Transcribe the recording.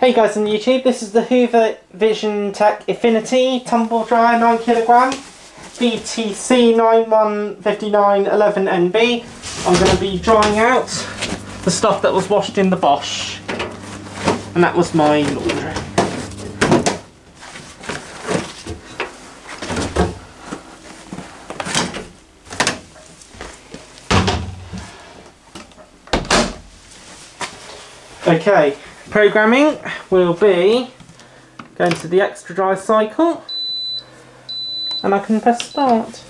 Hey guys on YouTube, this is the Hoover Visiontech Infinity tumble dryer 9kg BTC 915911NB. I'm going to be drying out the stuff that was washed in the Bosch, and that was my laundry. Okay, programming will be going to the extra dry cycle, and I can press start.